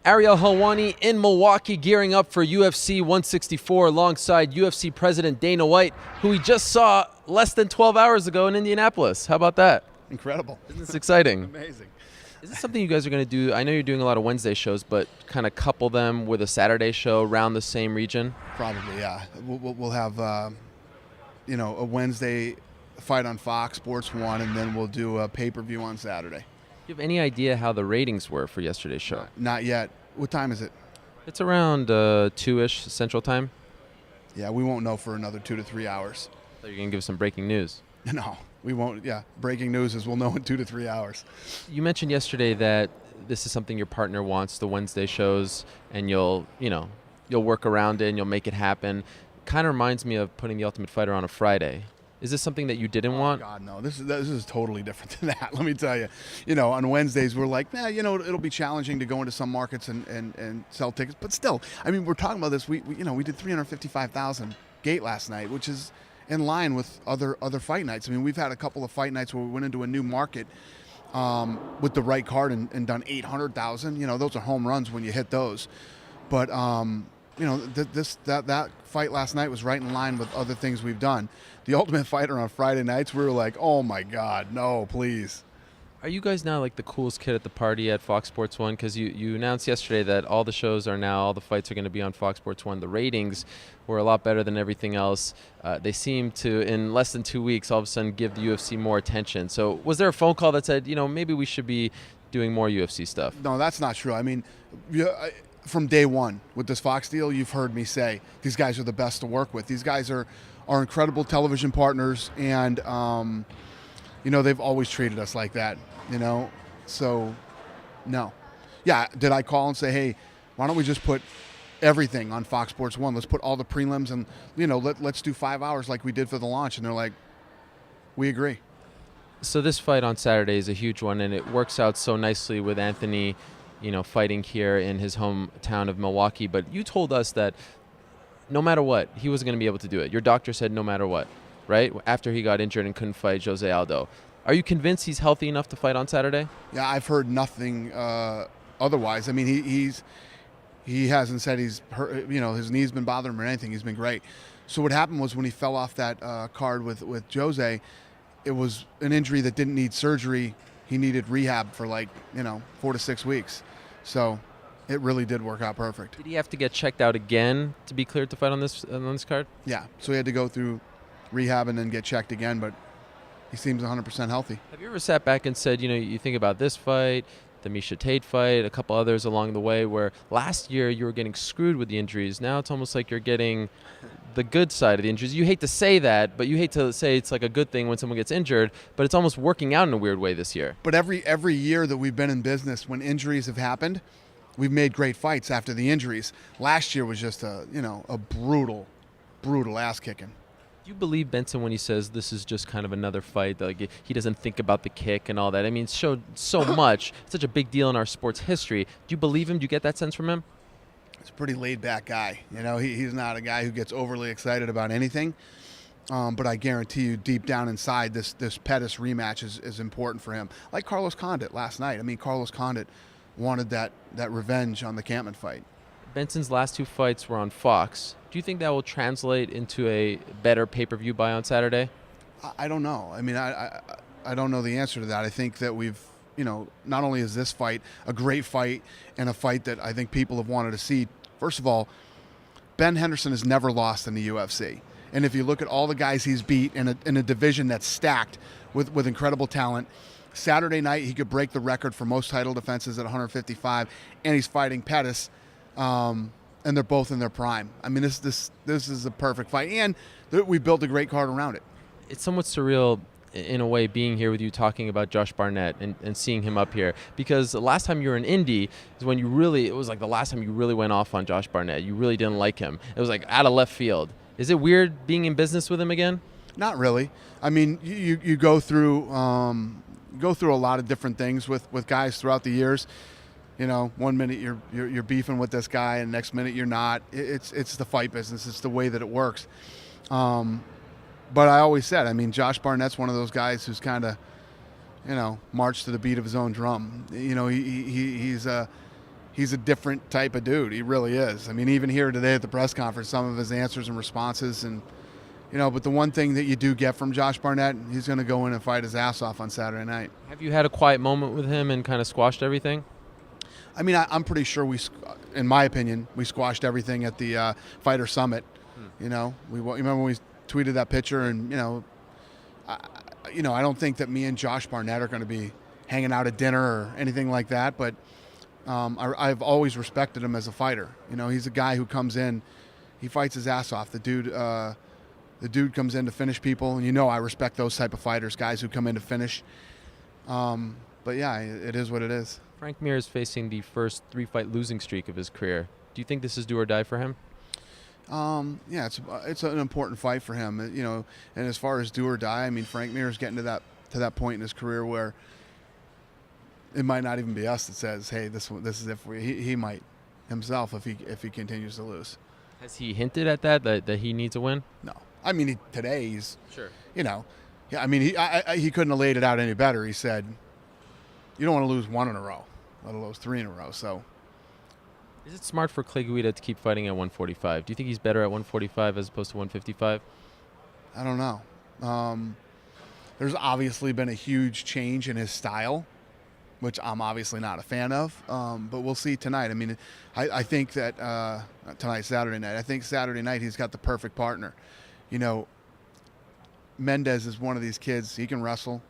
Ariel Helwani in Milwaukee gearing up for UFC 164 alongside UFC President Dana White, who we just saw less than 12 hours ago in Indianapolis. How about that? Incredible. Isn't this exciting? Amazing. Is this something you guys are going to do? I know you're doing a lot of Wednesday shows, but kind of couple them with a Saturday show around the same region? Probably, yeah. We'll have, a Wednesday fight on Fox Sports 1, and then we'll do a pay-per-view on Saturday. Do you have any idea how the ratings were for yesterday's show? Not yet. What time is it? It's around 2-ish Central Time. Yeah, we won't know for another 2 to 3 hours. So you're going to give us some breaking news. No, we won't. Yeah, breaking news is we'll know in 2 to 3 hours. You mentioned yesterday that this is something your partner wants, the Wednesday shows, and you'll work around it and you'll make it happen. Kind of reminds me of putting The Ultimate Fighter on a Friday. Is this something that you didn't want? God, no. This is totally different than that. Let me tell you. On Wednesdays we're like, it'll be challenging to go into some markets and sell tickets, but still, I mean, we're talking about this. We did 355,000 gate last night, which is in line with other fight nights. I mean, we've had a couple of fight nights where we went into a new market with the right card and done 800,000. Those are home runs when you hit those. But that fight last night was right in line with other things we've done. The Ultimate Fighter on Friday nights, we were like, oh my God, no, please. Are you guys now like the coolest kid at the party at Fox Sports 1? Because you announced yesterday that all the fights are going to be on Fox Sports 1. The ratings were a lot better than everything else. They seem to, in less than 2 weeks, all of a sudden give the UFC more attention. So was there a phone call that said, maybe we should be doing more UFC stuff? No, that's not true. I mean, from day one with this Fox deal, you've heard me say these guys are the best to work with. These guys are incredible television partners, and they've always treated us like that. So no. Yeah, did I call and say, hey, why don't we just put everything on Fox Sports 1? Let's put all the prelims and let's do 5 hours like we did for the launch. And they're like, we agree. So this fight on Saturday is a huge one, and it works out so nicely with Anthony fighting here in his hometown of Milwaukee. But you told us that no matter what, he wasn't going to be able to do it. Your doctor said no matter what, right? After he got injured and couldn't fight Jose Aldo. Are you convinced he's healthy enough to fight on Saturday? Yeah, I've heard nothing otherwise. I mean, he hasn't said he's hurt, his knee's been bothering him or anything. He's been great. So what happened was when he fell off that card with Jose, it was an injury that didn't need surgery. He needed rehab for 4 to 6 weeks. So it really did work out perfect. Did he have to get checked out again to be cleared to fight on this card? Yeah, so he had to go through rehab and then get checked again, but he seems 100% healthy. Have you ever sat back and said, you think about this fight, the Miesha Tate fight, a couple others along the way, where last year you were getting screwed with the injuries. Now it's almost like you're getting the good side of the injuries. You hate to say that, but you hate to say it's like a good thing when someone gets injured, but it's almost working out in a weird way this year. But every year that we've been in business, when injuries have happened, we've made great fights after the injuries. Last year was just a brutal ass kicking. Do you believe Benson when he says this is just kind of another fight? Like he doesn't think about the kick and all that. I mean, it's showed so much. It's such a big deal in our sports history. Do you believe him? Do you get that sense from him? He's a pretty laid-back guy. He's not a guy who gets overly excited about anything. But I guarantee you, deep down inside, this Pettis rematch is important for him. Like Carlos Condit last night. I mean, Carlos Condit wanted that revenge on the Campman fight. Benson's last 2 fights were on Fox. Do you think that will translate into a better pay-per-view buy on Saturday? I don't know. I mean, I don't know the answer to that. I think that we've, not only is this fight a great fight and a fight that I think people have wanted to see. First of all, Ben Henderson has never lost in the UFC. And if you look at all the guys he's beat in a division that's stacked with incredible talent, Saturday night he could break the record for most title defenses at 155, and he's fighting Pettis. And they're both in their prime. I mean, this is a perfect fight, and we built a great card around it. It's somewhat surreal in a way being here with you talking about Josh Barnett and seeing him up here, because the last time you were in Indy is when it was like the last time you really went off on Josh Barnett. You really didn't like him. It was like out of left field. Is it weird being in business with him again? Not really. I mean, you go through a lot of different things with guys throughout the years. 1 minute you're beefing with this guy, and next minute you're not. It's the fight business. It's the way that it works. But I always said, I mean, Josh Barnett's one of those guys who's kind of, march to the beat of his own drum. He's he's a different type of dude. He really is. I mean, even here today at the press conference, some of his answers and responses, and but the one thing that you do get from Josh Barnett, he's going to go in and fight his ass off on Saturday night. Have you had a quiet moment with him and kind of squashed everything? I mean, I'm pretty sure in my opinion, we squashed everything at the Fighter Summit. We remember when we tweeted that picture, and I don't think that me and Josh Barnett are going to be hanging out at dinner or anything like that. But I've always respected him as a fighter. He's a guy who comes in, he fights his ass off. The dude comes in to finish people, and I respect those type of fighters, guys who come in to finish. But yeah, it is what it is. Frank Mir is facing the first 3-fight losing streak of his career. Do you think this is do or die for him? Yeah, it's an important fight for him, and as far as do or die, I mean, Frank Mir is getting to that point in his career where it might not even be us that says, hey, this is it for you. He might himself if he continues to lose. Has he hinted at that he needs a win? No. I mean, today he's sure. Yeah. I mean, he couldn't have laid it out any better. He said, "You don't want to lose 1 in a row, let alone 3 in a row." So, is it smart for Clay Guida to keep fighting at 145? Do you think he's better at 145 as opposed to 155? I don't know. There's obviously been a huge change in his style, which I'm obviously not a fan of. But we'll see tonight. I mean, I think that tonight's Saturday night. I think Saturday night he's got the perfect partner. Mendez is one of these kids. He can wrestle.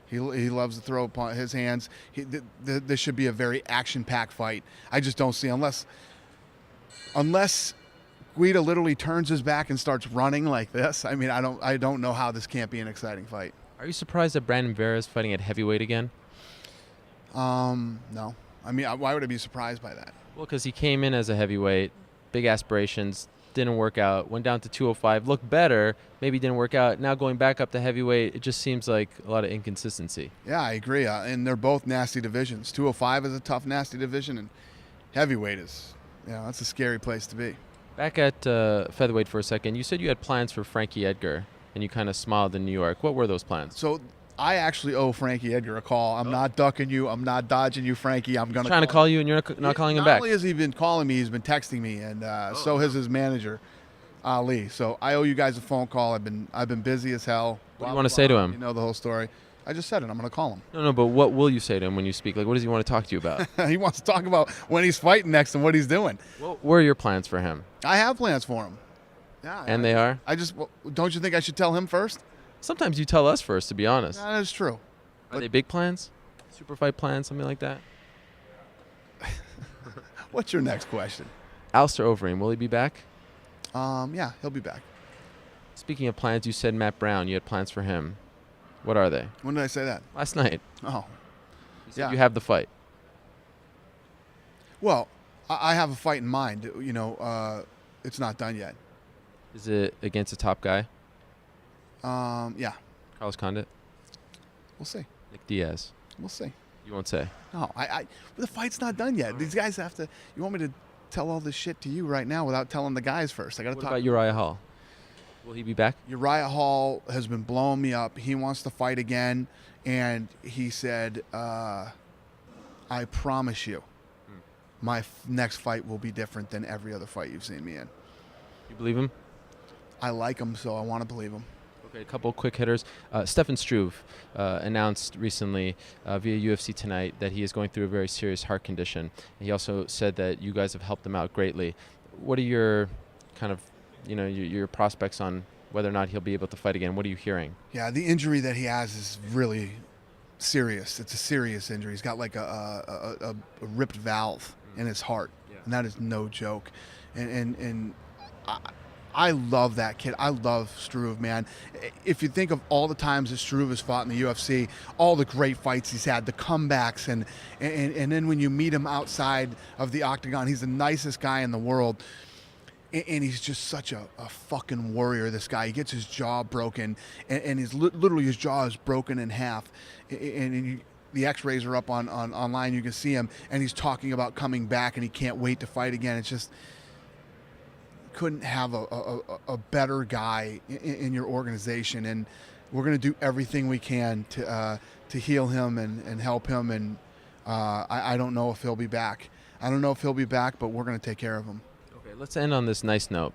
He loves to throw upon his hands. This should be a very action-packed fight. I just don't see, unless Guida literally turns his back and starts running like this. I mean, I don't know how this can't be an exciting fight. Are you surprised that Brandon Vera is fighting at heavyweight again? No. I mean, why would I be surprised by that? Well, because he came in as a heavyweight, big aspirations, didn't work out, went down to 205, looked better, maybe didn't work out. Now going back up to heavyweight, it just seems like a lot of inconsistency. Yeah, I agree. And they're both nasty divisions. 205 is a tough, nasty division, and heavyweight is, that's a scary place to be. Back at featherweight for a second, you said you had plans for Frankie Edgar, and you kind of smiled in New York. What were those plans? So I actually owe Frankie Edgar a call. I'm not ducking you. I'm not dodging you, Frankie. I'm going to trying to call you, and you're not calling him back. Not only has he been calling me, he's been texting me, and so has his manager, Ali. So I owe you guys a phone call. I've been busy as hell. What do you want to say to him? You know the whole story. I just said it. I'm going to call him. No, but what will you say to him when you speak? Like, what does he want to talk to you about? He wants to talk about when he's fighting next and what he's doing. What are your plans for him? I have plans for him. Yeah. And they are? Don't you think I should tell him first? Sometimes you tell us first, to be honest. That is true. Are they big plans? Super fight plans, something like that? What's your next question? Alistair Overeem, will he be back? Yeah, he'll be back. Speaking of plans, you said Matt Brown. You had plans for him. What are they? When did I say that? Last night. Oh. You said you have the fight. Well, I have a fight in mind. It's not done yet. Is it against a top guy? Yeah. Carlos Condit? We'll see. Nick Diaz? We'll see. You won't say? No, the fight's not done yet. These guys have to. You want me to tell all this shit to you right now without telling the guys first? I got to talk. What about Uriah Hall? Will he be back? Uriah Hall has been blowing me up. He wants to fight again, and he said, "I promise you, my next fight will be different than every other fight you've seen me in." You believe him? I like him, so I want to believe him. Okay, a couple quick hitters. Stefan Struve announced recently via UFC Tonight that he is going through a very serious heart condition. He also said that you guys have helped him out greatly. What are your kind of, your prospects on whether or not he'll be able to fight again? What are you hearing? Yeah, the injury that he has is really serious. It's a serious injury. He's got like a ripped valve in his heart, and that is no joke. And I love that kid. I love Struve, man. If you think of all the times that Struve has fought in the UFC, all the great fights he's had, the comebacks, and then when you meet him outside of the octagon, he's the nicest guy in the world. And he's just such a fucking warrior, this guy. He gets his jaw broken, and he's literally his jaw is broken in half. And the x-rays are up online. You can see him, and he's talking about coming back, and he can't wait to fight again. It's just, couldn't have a better guy in your organization, and we're going to do everything we can to heal him and help him, and I don't know if he'll be back. I don't know if he'll be back, but we're going to take care of him. Okay, let's end on this nice note.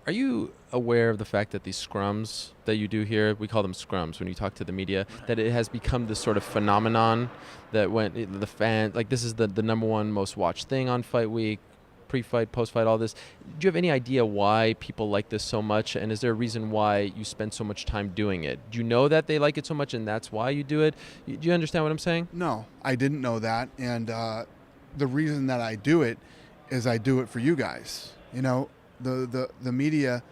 Are you aware of the fact that these scrums that you do here, we call them scrums when you talk to the media, that it has become this sort of phenomenon that when the fan, like this is the number one most watched thing on Fight Week, pre-fight, post-fight, all this. Do you have any idea why people like this so much? And is there a reason why you spend so much time doing it? Do you know that they like it so much and that's why you do it? Do you understand what I'm saying? No, I didn't know that. And the reason that I do it is I do it for you guys. You know, the media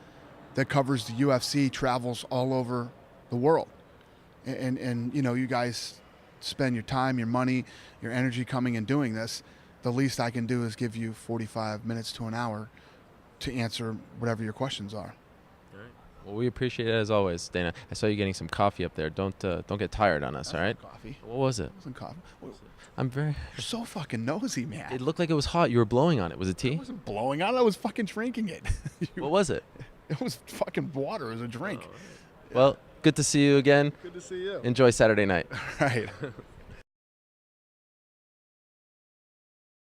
that covers the UFC travels all over the world. And you know, you guys spend your time, your money, your energy coming and doing this. The least I can do is give you 45 minutes to an hour to answer whatever your questions are. All right. Well, we appreciate it as always, Dana. I saw you getting some coffee up there. Don't get tired on us, all right? Coffee. What was it? It wasn't coffee. I'm very... You're so fucking nosy, man. It looked like it was hot. You were blowing on it. Was it I tea? wasn't blowing on it. I was fucking drinking it. What was it? It was fucking water. It was a drink. Well, good to see you again. Good to see you. Enjoy Saturday night. Right.